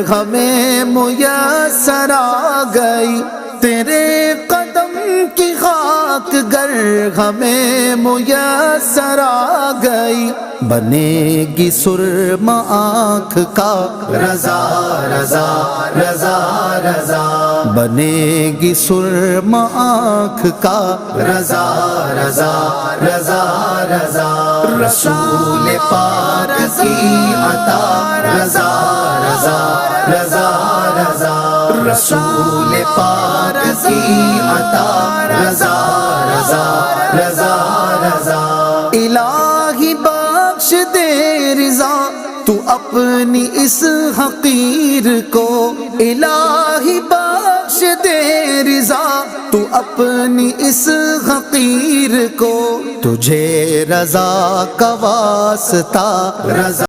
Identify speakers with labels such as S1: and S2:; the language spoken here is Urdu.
S1: ہمیں میسر آ گئی، تیرے قدم کی خاک گر ہمیں میسر آ گئی، بنے گی سرما آنکھ کا رضا رضا رضا رضا، بنے گی سرما آنکھ کا رضا رضا رضا رضا، رسول پاک کی عطا رضا رضا رضا رضا، رسول پاک کی عطا رضا رضا رضا رضا، الہی بخش دے رضا تو اپنی اس حقیر کو، الہی بخش دے رضا تو اپنی اس حقیر کو، تجھے رضا کا واسطہ رضا